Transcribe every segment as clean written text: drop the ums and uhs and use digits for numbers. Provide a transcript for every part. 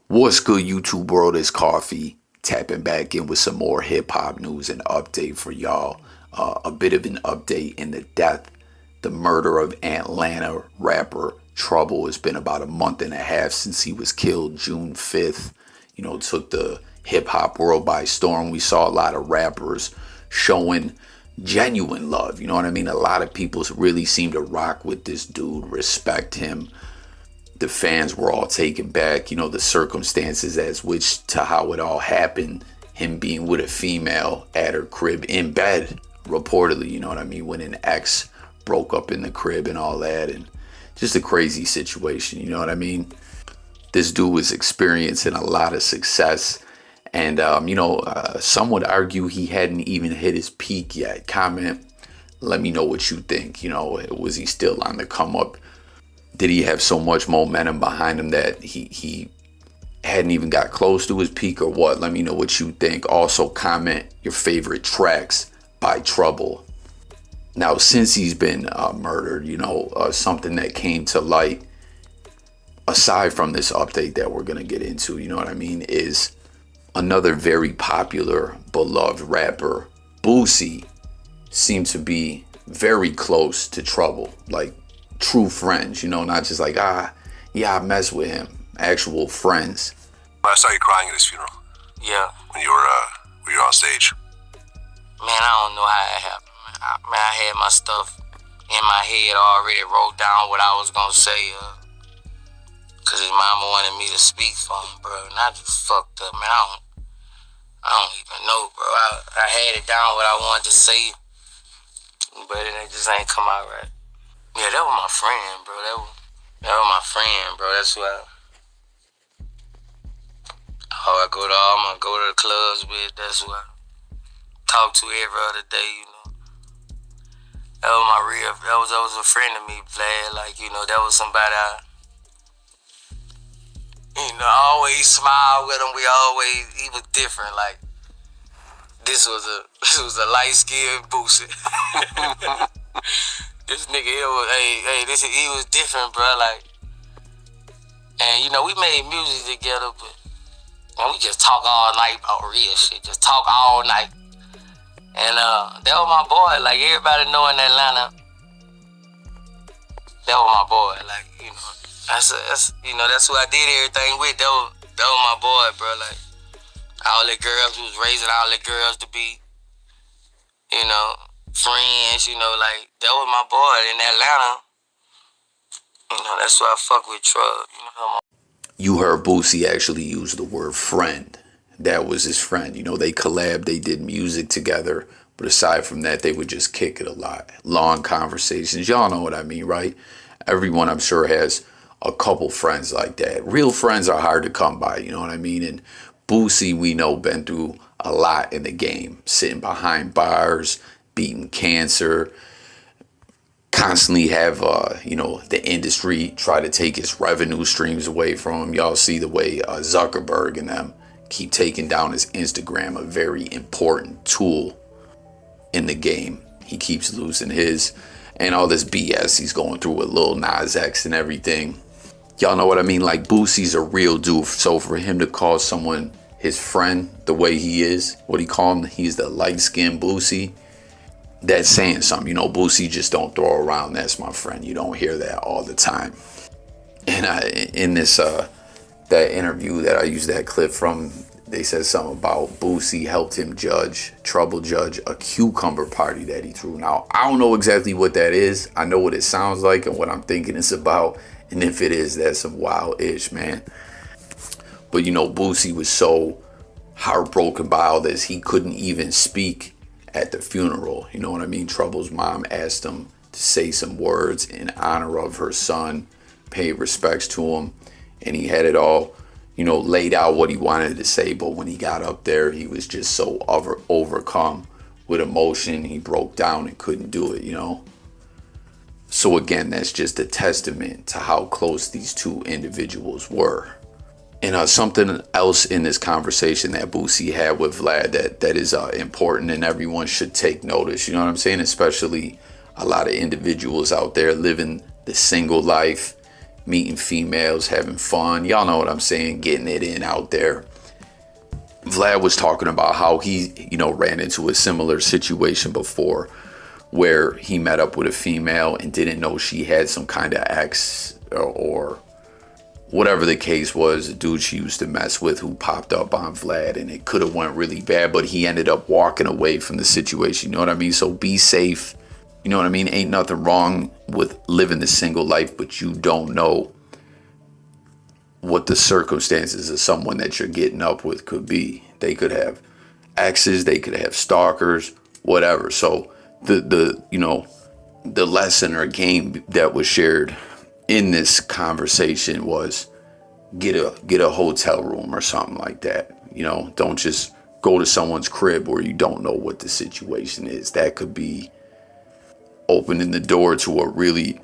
What's good, YouTube world? It's Coffee tapping back in with some more hip hop news and update for y'all. A bit of an update in the death, the murder of Atlanta rapper Trouble. It's been about a month and a half since he was killed June 5th. Took the hip hop world by storm. We saw a lot of rappers showing genuine love. You know what I mean? A lot of people really seem to rock with this dude, respect him. The fans were all taken back, the circumstances as which to how it all happened. Him being with a female at her crib in bed, reportedly, you know what I mean, when an ex broke up in the crib and all that, and just a crazy situation, you know what I mean. This dude was experiencing a lot of success, and some would argue he hadn't even hit his peak yet. Comment, let me know what you think. Was he still on the come up? Did he have so much momentum behind him that he hadn't even got close to his peak, or what? Let me know what you think. Also, comment your favorite tracks by Trouble. Now, since he's been murdered, something that came to light, aside from this update that we're going to get into, you know what I mean, is another very popular, beloved rapper, Boosie, seemed to be very close to Trouble. Like, true friends, not just like, yeah, I mess with him. Actual friends. I saw you crying at his funeral. Yeah. When you were on stage. Man, I don't know how it happened. I had my stuff in my head already, wrote down what I was gonna say, cause his mama wanted me to speak for him, bro. And I just fucked up, man. I don't even know, bro. I had it down what I wanted to say, but it just ain't come out right. Yeah, that was my friend, bro. That was my friend, bro. That's who I go to the clubs with. That's who I talk to every other day, That was that was a friend of me, Vlad. Like, that was somebody I always smile with him. He was different. Like, this was a light-skinned Boosie. This nigga here was, he was different, bro. Like, and we made music together, but we just talk all night about real shit. Just talk all night. And that was my boy. Like, everybody know in Atlanta, that was my boy. Like, that's who I did everything with. That was my boy, bro. Like, all the girls who was raising all the girls to be, friends, like, that was my boy in Atlanta. That's why I fuck with Trug, You heard Boosie actually use the word friend. That was his friend. They collabed, they did music together, but aside from that, they would just kick it a lot. Long conversations. Y'all know what I mean, right? Everyone, I'm sure, has a couple friends like that. Real friends are hard to come by, you know what I mean? And Boosie, we know, been through a lot in the game, sitting behind bars, beating cancer, constantly have the industry try to take his revenue streams away from him. Y'all see the way Zuckerberg and them keep taking down his Instagram, a very important tool in the game. He keeps losing his, and all this BS he's going through with Lil Nas X and everything. Y'all know what I mean? Like, Boosie's a real dude. So for him to call someone his friend the way he is, what he called him, he's the light-skinned Boosie, that's saying something. Boosie just don't throw around, that's my friend. You don't hear that all the time. And in this that interview that I used that clip from, they said something about Boosie helped him Trouble judge a cucumber party that he threw. Now, I don't know exactly what that is. I know what it sounds like and what I'm thinking it's about. And if it is, that's some wild-ish, man. But, Boosie was so heartbroken by all this, he couldn't even speak at the funeral. You know what I mean? Trouble's mom asked him to say some words in honor of her son, pay respects to him, and he had it all, laid out what he wanted to say. But when he got up there, he was just so overcome with emotion, he broke down and couldn't do it, So again, that's just a testament to how close these two individuals were. And something else in this conversation that Boosie had with Vlad that is important, and everyone should take notice, you know what I'm saying? Especially a lot of individuals out there living the single life, meeting females, having fun. Y'all know what I'm saying, getting it in out there. Vlad was talking about how he, ran into a similar situation before where he met up with a female and didn't know she had some kind of ex or whatever the case was, a dude she used to mess with who popped up on Vlad, and it could have went really bad, but he ended up walking away from the situation. You know what I mean? So be safe. You know what I mean? Ain't nothing wrong with living the single life, but you don't know what the circumstances of someone that you're getting up with could be. They could have exes, they could have stalkers, whatever. So the lesson or game that was shared in this conversation was get a hotel room or something like that. Don't just go to someone's crib where you don't know what the situation is. That could be opening the door to a really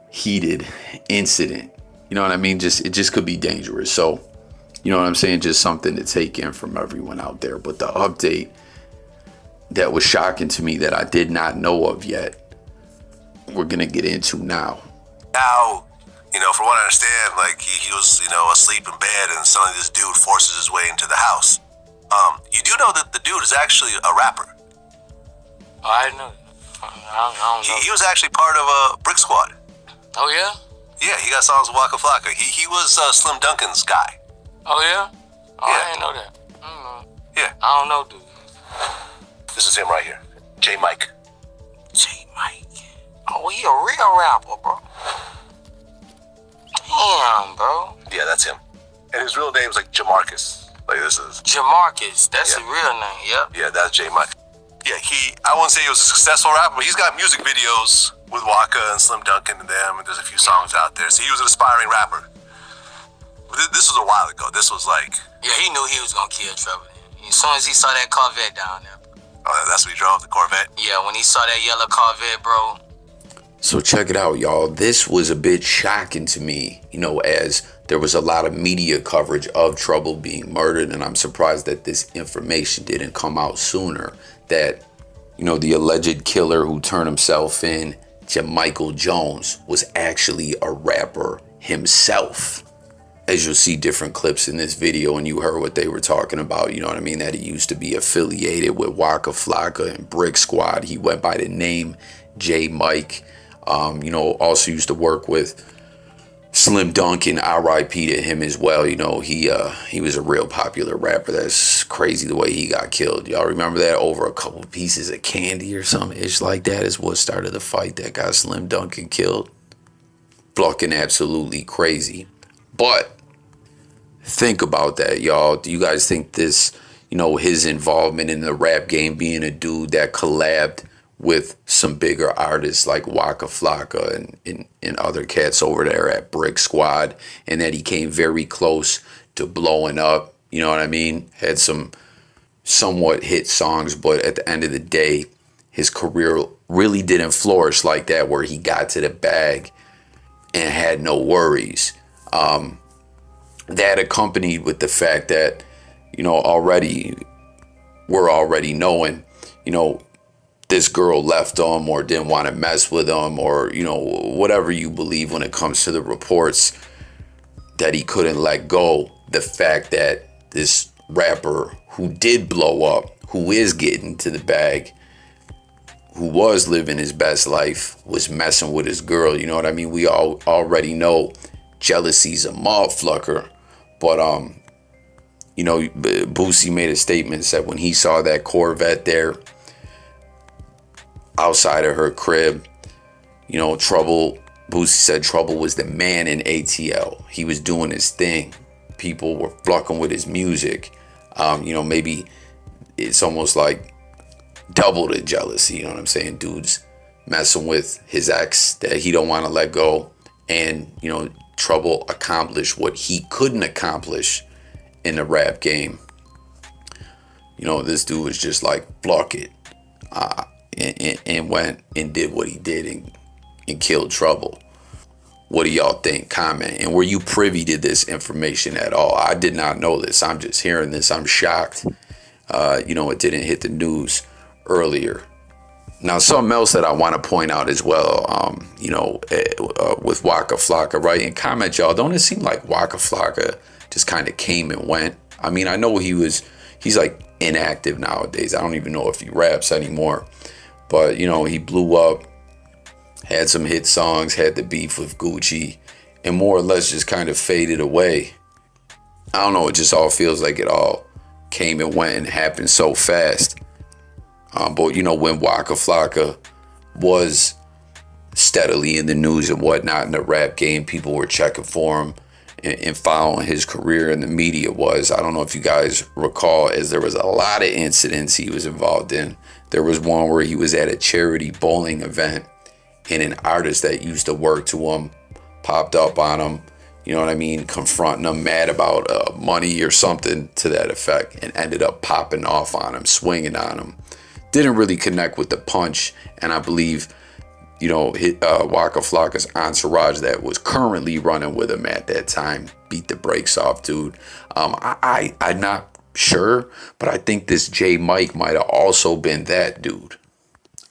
heated incident. You know what I mean? It just could be dangerous. So, you know what I'm saying? Just something to take in from everyone out there. But the update that was shocking to me that I did not know of yet, we're going to get into now. Now, from what I understand, like he was, asleep in bed, and suddenly this dude forces his way into the house. You do know that the dude is actually a rapper. Oh, I didn't know that. I don't know. He was actually part of a Brick Squad. Oh, yeah? Yeah, he got songs with Waka Flocka. He was Slim Duncan's guy. Oh, yeah? Oh, Yeah. I didn't know that. I don't know. Yeah. I don't know, dude. This is him right here. J. Mike. J. Mike. Oh, he a real rapper, bro. Damn, bro. Yeah, that's him. And his real name's like Jamarcus. Like this is. Jamarcus. That's Yeah. his real name, yep. Yeah, that's J. Mike. Yeah, I wouldn't say he was a successful rapper, but he's got music videos with Waka and Slim Duncan and them, and there's a few songs out there. So he was an aspiring rapper. This was a while ago. This was like... Yeah, he knew he was gonna kill Trevor. As soon as he saw that Corvette down there. Oh, that's what he drove, the Corvette? Yeah, when he saw that yellow Corvette, bro. So check it out, y'all. This was a bit shocking to me, as there was a lot of media coverage of Trouble being murdered, and I'm surprised that this information didn't come out sooner. That, the alleged killer who turned himself in, Jamichael Jones, was actually a rapper himself. As you'll see different clips in this video, and you heard what they were talking about, you know what I mean, that he used to be affiliated with Waka Flocka and Brick Squad. He went by the name J. Mike. Also used to work with Slim Duncan, R.I.P. to him as well. He was a real popular rapper. That's crazy the way he got killed. Y'all remember that? Over a couple pieces of candy or something ish like that is what started the fight that got Slim Duncan killed. Fucking absolutely crazy. But think about that, y'all. Do you guys think this, his involvement in the rap game, being a dude that collabed with some bigger artists like Waka Flocka and other cats over there at Brick Squad, and that he came very close to blowing up, you know what I mean? Had some somewhat hit songs, but at the end of the day, his career really didn't flourish like that, where he got to the bag and had no worries. That accompanied with the fact that, we're already knowing, this girl left him or didn't want to mess with him, or, whatever you believe when it comes to the reports that he couldn't let go. The fact that this rapper who did blow up, who is getting to the bag, who was living his best life, was messing with his girl. You know what I mean? We all already know jealousy's a motherfucker. But, Boosie made a statement, said when he saw that Corvette there outside of her crib, Trouble, Boosie said Trouble was the man in ATL. He was doing his thing. People were flocking with his music. Maybe it's almost like double the jealousy, you know what I'm saying? Dude's messing with his ex that he don't want to let go. And, Trouble accomplished what he couldn't accomplish in the rap game. This dude was just like, block it. And went and did what he did and killed Trouble. What do y'all think? Comment. And were you privy to this information at all? I did not know this. I'm just hearing this. I'm shocked. It didn't hit the news earlier. Now, something else that I want to point out as well, with Waka Flocka, right? And comment, y'all, don't it seem like Waka Flocka just kind of came and went? I mean, I know he's like inactive nowadays. I don't even know if he raps anymore. But, he blew up, had some hit songs, had the beef with Gucci, and more or less just kind of faded away. I don't know, it just all feels like it all came and went and happened so fast. But when Waka Flocka was steadily in the news and whatnot in the rap game, people were checking for him and following his career, and the media was. I don't know if you guys recall, as there was a lot of incidents he was involved in. There was one where he was at a charity bowling event, and an artist that used to work to him popped up on him, you know what I mean, confronting him, mad about money or something to that effect, and ended up popping off on him, swinging on him. Didn't really connect with the punch, and I believe, Waka Flocka's entourage that was currently running with him at that time beat the brakes off, dude. I'm not sure, but I think this J Mike might have also been that dude.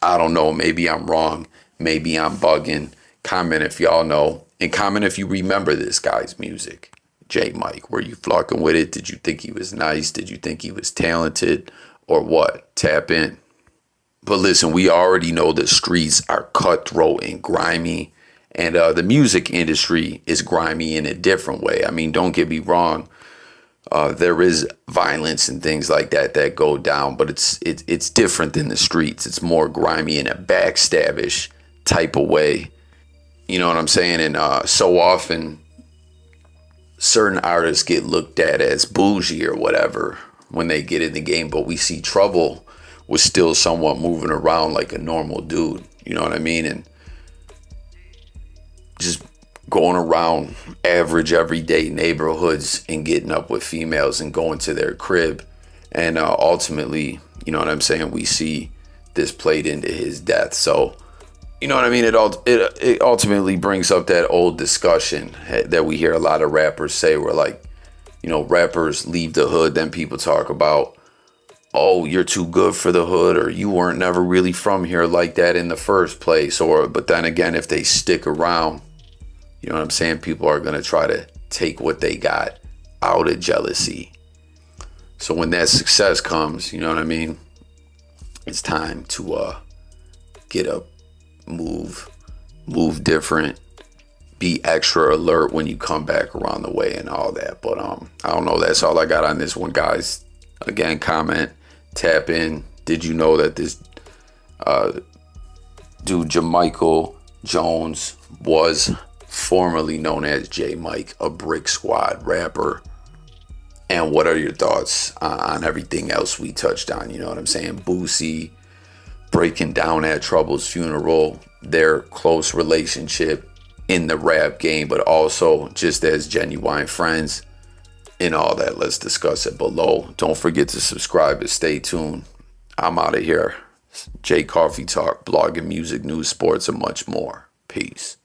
I don't know. Maybe I'm wrong. Maybe I'm bugging. Comment if y'all know, and comment if you remember this guy's music. J Mike, were you flocking with it? Did you think he was nice? Did you think he was talented, or what? Tap in. But listen, we already know the streets are cutthroat and grimy, and the music industry is grimy in a different way. I mean, don't get me wrong. There is violence and things like that go down, but it's different than the streets. It's more grimy in a backstabbish type of way. You know what I'm saying? And so often, certain artists get looked at as bougie or whatever when they get in the game, but we see Trouble was still somewhat moving around like a normal dude. You know what I mean? And just going around average everyday neighborhoods and getting up with females and going to their crib. And ultimately, you know what I'm saying, we see this played into his death. So, you know what I mean? It ultimately brings up that old discussion that we hear a lot of rappers say, where like, rappers leave the hood, then people talk about, oh, you're too good for the hood, or you weren't never really from here like that in the first place. But then again, if they stick around, you know what I'm saying, people are going to try to take what they got out of jealousy. So when that success comes, you know what I mean, it's time to get up, move different, be extra alert when you come back around the way and all that. But I don't know, that's all I got on this one, guys. Again, comment, tap in. Did you know that this dude Jamichael Jones was formerly known as J Mike, a Brick Squad rapper? And what are your thoughts on everything else we touched on? You know what I'm saying? Boosie breaking down at Trouble's funeral, their close relationship in the rap game, but also just as genuine friends and all that. Let's discuss it below. Don't forget to subscribe and stay tuned. I'm out of here. J Coffee Talk, blogging, music, news, sports, and much more. Peace.